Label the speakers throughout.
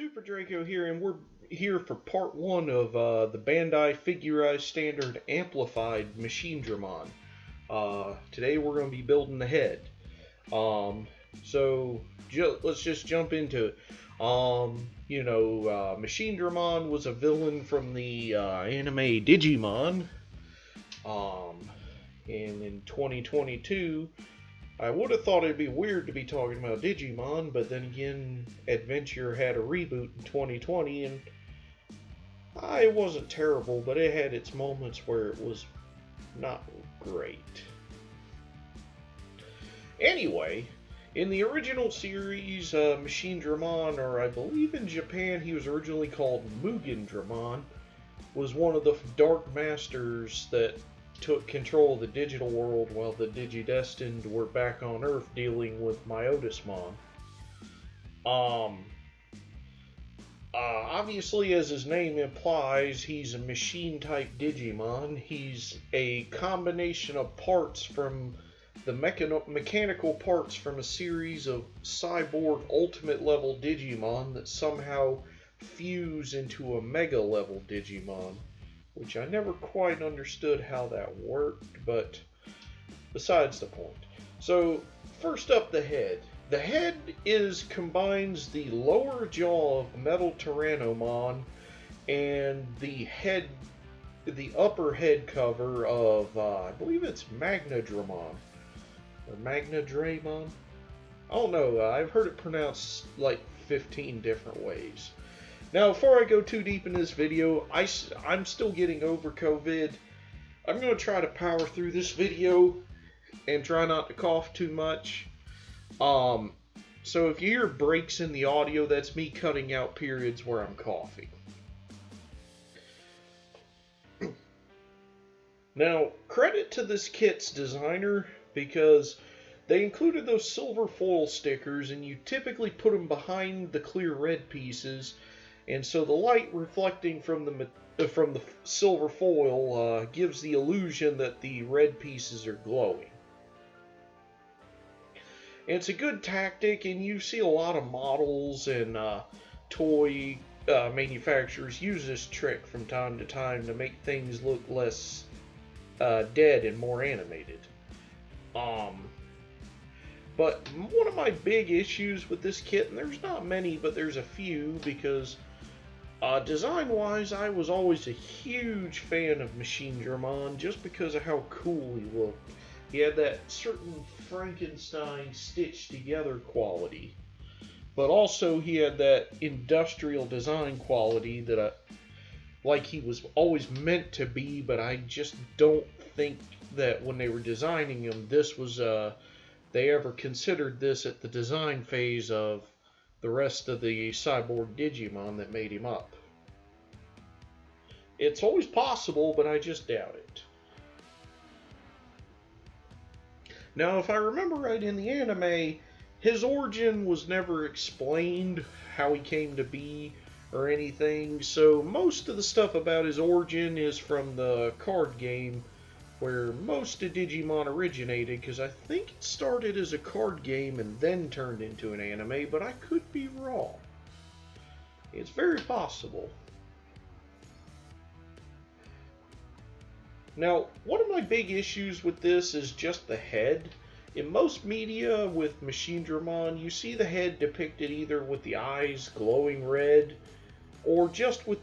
Speaker 1: Super Draco here, and we're here for part one of the Bandai Figurise Standard Amplified Machinedramon. Today we're going to be building the head. Let's just jump into it. Machinedramon was a villain from the anime Digimon. And in 2022, I would have thought it'd be weird to be talking about Digimon, but then again, Adventure had a reboot in 2020, and it wasn't terrible, but it had its moments where it was not great. Anyway, in the original series, Machinedramon, or I believe in Japan he was originally called Mugendramon, was one of the Dark Masters that took control of the digital world while the Digidestined were back on Earth dealing with Myotismon. Obviously, as his name implies, he's a machine-type Digimon. He's a combination of parts from the mechanical parts from a series of cyborg ultimate-level Digimon that somehow fuse into a mega-level Digimon, which I never quite understood how that worked, but besides the point. So, first up, the head. The head combines the lower jaw of Metal Tyrannomon and the upper head cover of, I believe it's Magnadramon, or Magnadramon? I don't know, I've heard it pronounced like 15 different ways. Now, before I go too deep in this video, I'm still getting over COVID. I'm going to try to power through this video and try not to cough too much. So if you hear breaks in the audio, that's me cutting out periods where I'm coughing. Now, credit to this kit's designer, because they included those silver foil stickers, and you typically put them behind the clear red pieces. And so the light reflecting from the silver foil gives the illusion that the red pieces are glowing. And it's a good tactic, and you see a lot of models and toy manufacturers use this trick from time to time to make things look less dead and more animated. But one of my big issues with this kit, and there's not many, but there's a few, because design-wise, I was always a huge fan of Machinedramon just because of how cool he looked. He had that certain Frankenstein stitched-together quality, but also he had that industrial design quality that like he was always meant to be, but I just don't think that when they were designing him, this was they ever considered this at the design phase of the rest of the cyborg Digimon that made him up. It's always possible, but I just doubt it. Now, if I remember right, in the anime, his origin was never explained, how he came to be or anything, so most of the stuff about his origin is from the card game, where most of Digimon originated, because I think it started as a card game and then turned into an anime, but I could be wrong. It's very possible. Now, one of my big issues with this is just the head. In most media with Machinedramon, you see the head depicted either with the eyes glowing red, or just with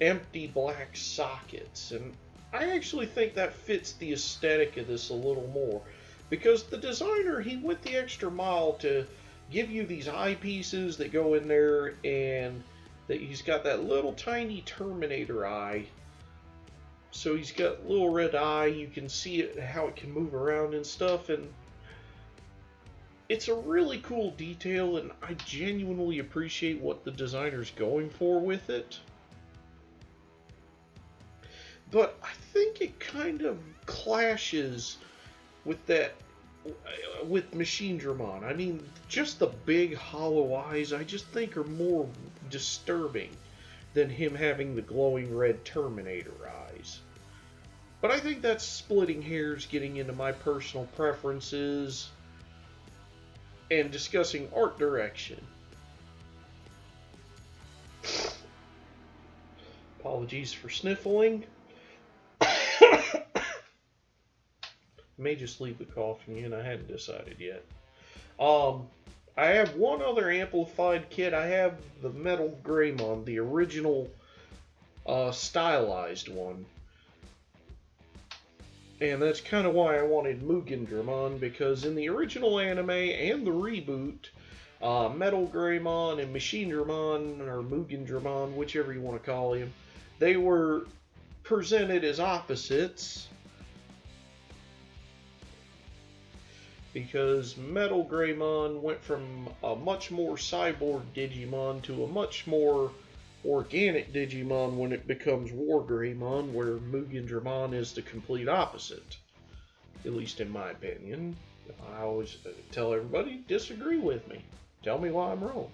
Speaker 1: empty black sockets, and I actually think that fits the aesthetic of this a little more, because the designer, he went the extra mile to give you these eyepieces that go in there, and that he's got that little tiny Terminator eye. So he's got a little red eye, you can see it, how it can move around and stuff, and it's a really cool detail, and I genuinely appreciate what the designer's going for with it. But I think it kind of clashes with Machinedramon. I mean, just the big hollow eyes, I just think are more disturbing than him having the glowing red Terminator eyes. But I think that's splitting hairs, getting into my personal preferences, and discussing art direction. Apologies for sniffling. May just leave the coughing in. I hadn't decided yet. I have one other amplified kit. I have the Metal Greymon, the original stylized one. And that's kind of why I wanted Machinedramon, because in the original anime and the reboot, Metal Greymon and Machinedramon, or Machinedramon, whichever you want to call him, they were presented as opposites. Because Metal Greymon went from a much more cyborg Digimon to a much more organic Digimon when it becomes War Greymon, where Machinedramon is the complete opposite. At least in my opinion. I always tell everybody, disagree with me. Tell me why I'm wrong.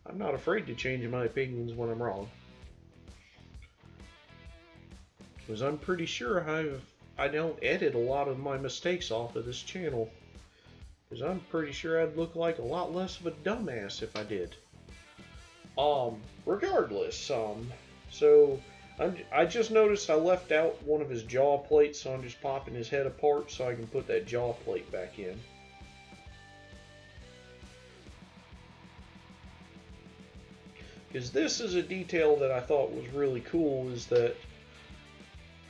Speaker 1: I'm not afraid to change my opinions when I'm wrong. Because I'm pretty sure I don't edit a lot of my mistakes off of this channel. Because I'm pretty sure I'd look like a lot less of a dumbass if I did. Regardless, so I just noticed I left out one of his jaw plates, so I'm just popping his head apart so I can put that jaw plate back in. Because this is a detail that I thought was really cool, is that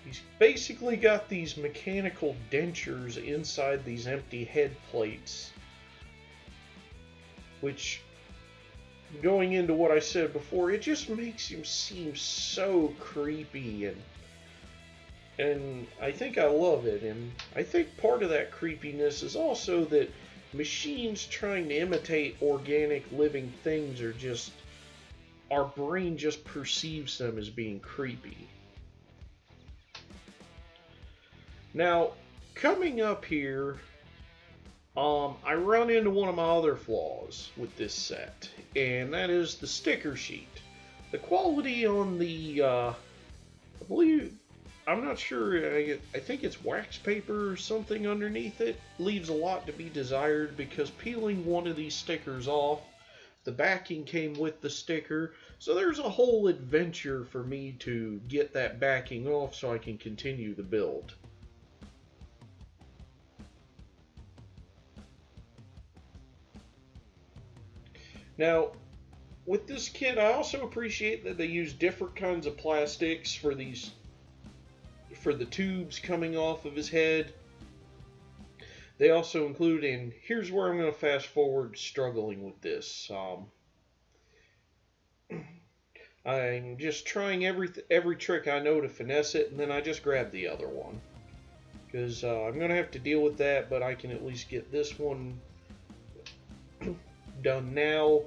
Speaker 1: he's basically got these mechanical dentures inside these empty head plates, which, going into what I said before, it just makes him seem so creepy, and I think I love it. And I think part of that creepiness is also that machines trying to imitate organic living things are just, our brain just perceives them as being creepy. Now, coming up here, I run into one of my other flaws with this set, and that is the sticker sheet. The quality on the, I'm not sure, I think it's wax paper or something underneath it, leaves a lot to be desired, because peeling one of these stickers off, the backing came with the sticker, so there's a whole adventure for me to get that backing off so I can continue the build. Now, with this kit, I also appreciate that they use different kinds of plastics for the tubes coming off of his head. They also include, and here's where I'm going to fast forward struggling with this. I'm just trying every trick I know to finesse it, and then I just grab the other one. Because I'm going to have to deal with that, but I can at least get this one done now.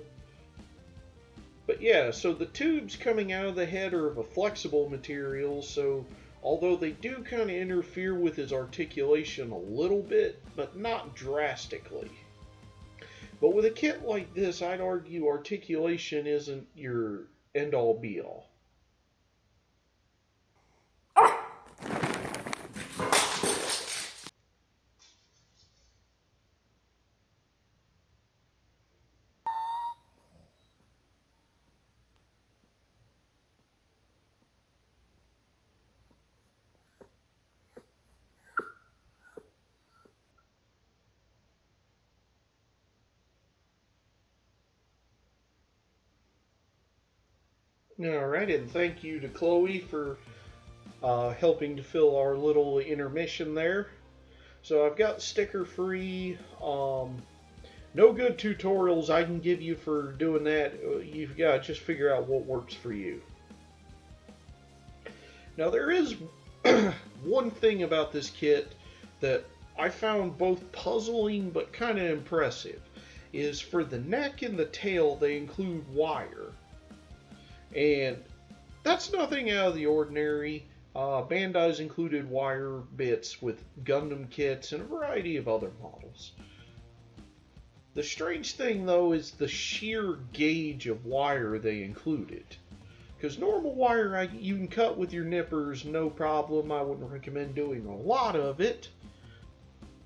Speaker 1: But yeah, so the tubes coming out of the head are of a flexible material, so although they do kind of interfere with his articulation a little bit, but not drastically. But with a kit like this, I'd argue articulation isn't your end-all be-all. Alright, and thank you to Chloe for helping to fill our little intermission there. So I've got sticker free. No good tutorials I can give you for doing that. You've got to just figure out what works for you. Now there is one thing about this kit that I found both puzzling but kind of impressive, is for the neck and the tail they include wire. And that's nothing out of the ordinary. Bandai's included wire bits with Gundam kits and a variety of other models. The strange thing though is the sheer gauge of wire they included. Because normal wire you can cut with your nippers, no problem. I wouldn't recommend doing a lot of it.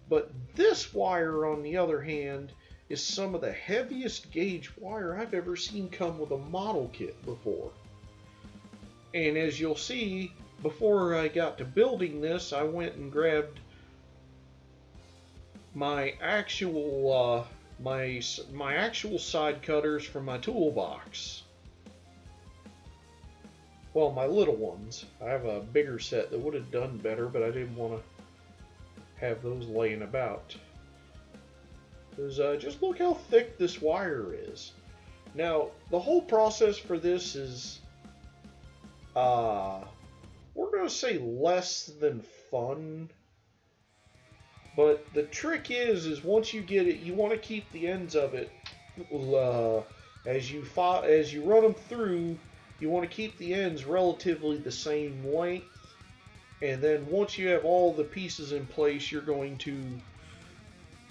Speaker 1: But this wire, on the other hand, is some of the heaviest gauge wire I've ever seen come with a model kit before. And as you'll see, before I got to building this, I went and grabbed my actual my actual side cutters from my toolbox. Well, my little ones. I have a bigger set that would have done better, but I didn't want to have those laying about. Because just look how thick this wire is. Now, the whole process for this is, we're going to say less than fun. But the trick is once you get it, you want to keep the ends of it, as you run them through, you want to keep the ends relatively the same length. And then once you have all the pieces in place, you're going to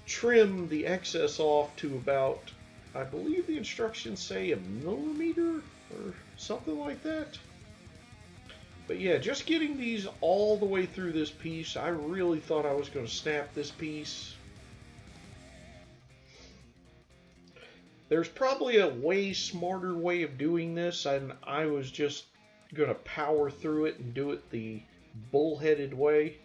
Speaker 1: trim the excess off to about, I believe the instructions say, 1mm or something like that. But yeah, just getting these all the way through this piece, I really thought I was going to snap this piece. There's probably a way smarter way of doing this, and I was just going to power through it and do it the bullheaded way.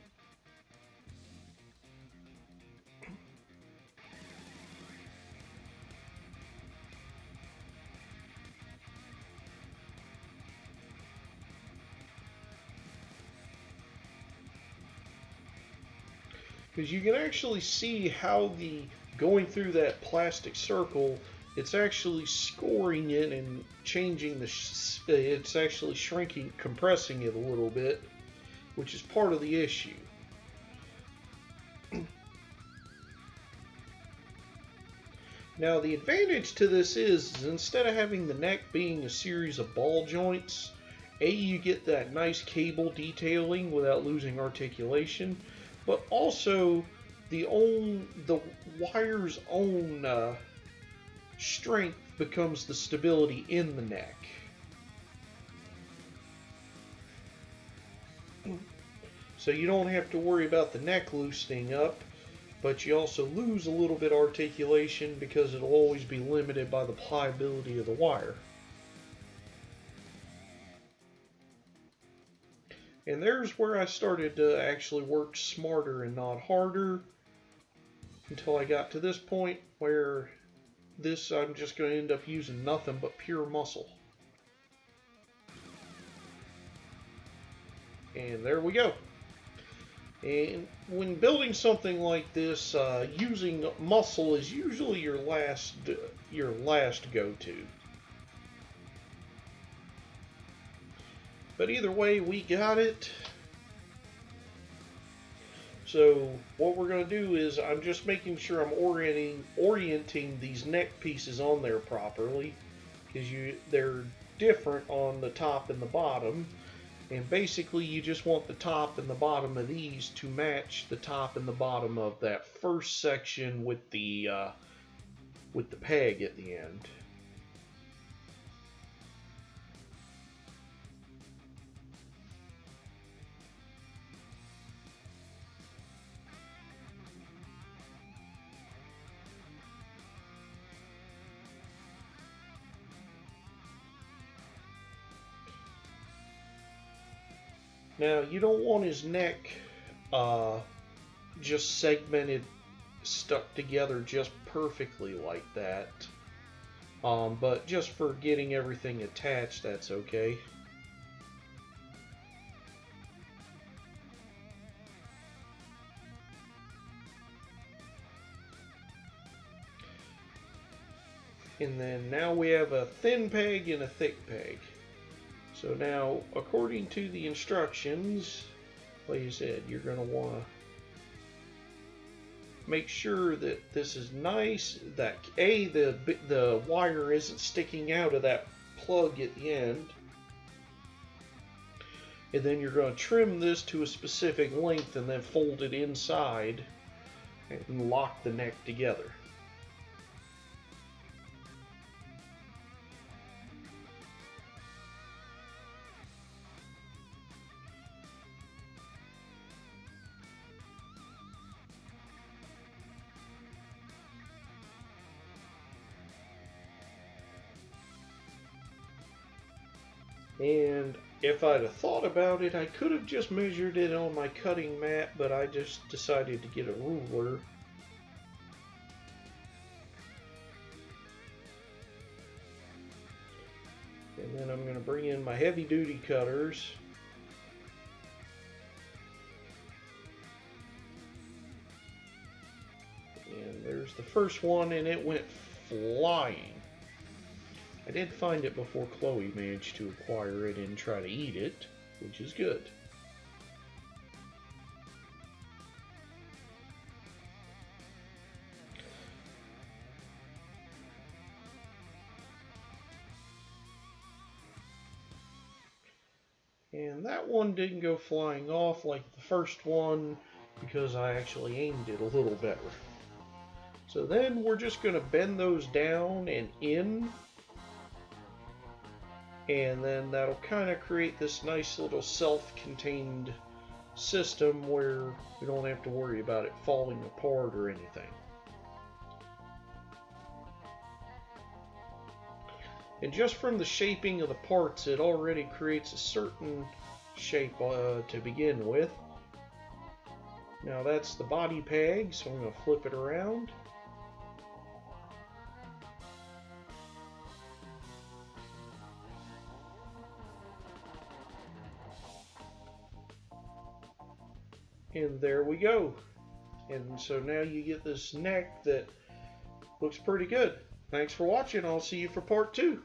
Speaker 1: Because you can actually see how going through that plastic circle, it's actually scoring it and changing it's actually shrinking, compressing it a little bit, which is part of the issue. Now the advantage to this is instead of having the neck being a series of ball joints, you get that nice cable detailing without losing articulation. But also, the wire's own strength becomes the stability in the neck. So you don't have to worry about the neck loosening up, but you also lose a little bit of articulation because it'll always be limited by the pliability of the wire. And there's where I started to actually work smarter and not harder until I got to this point where I'm just going to end up using nothing but pure muscle. And there we go. And when building something like this, using muscle is usually your last go-to. But either way, we got it. So what we're going to do is I'm just making sure I'm orienting these neck pieces on there properly, because they're different on the top and the bottom. And basically you just want the top and the bottom of these to match the top and the bottom of that first section with the peg at the end. Now, you don't want his neck just segmented, stuck together just perfectly like that. But just for getting everything attached, that's okay. And then now we have a thin peg and a thick peg. So now, according to the instructions, like I said, you're going to want to make sure that this is nice, that the wire isn't sticking out of that plug at the end. And then you're going to trim this to a specific length and then fold it inside and lock the neck together. And If I'd have thought about it, I could have just measured it on my cutting mat, but I just decided to get a ruler. And then I'm going to bring in my heavy duty cutters. And there's the first one, and it went flying. I did find it before Chloe managed to acquire it and try to eat it, which is good. And that one didn't go flying off like the first one because I actually aimed it a little better. So then we're just going to bend those down and in. And then that'll kind of create this nice little self-contained system where we don't have to worry about it falling apart or anything. And just from the shaping of the parts, it already creates a certain shape to begin with. Now that's the body peg, so I'm going to flip it around. And there we go. And so now you get this neck that looks pretty good. Thanks for watching. I'll see you for part 2.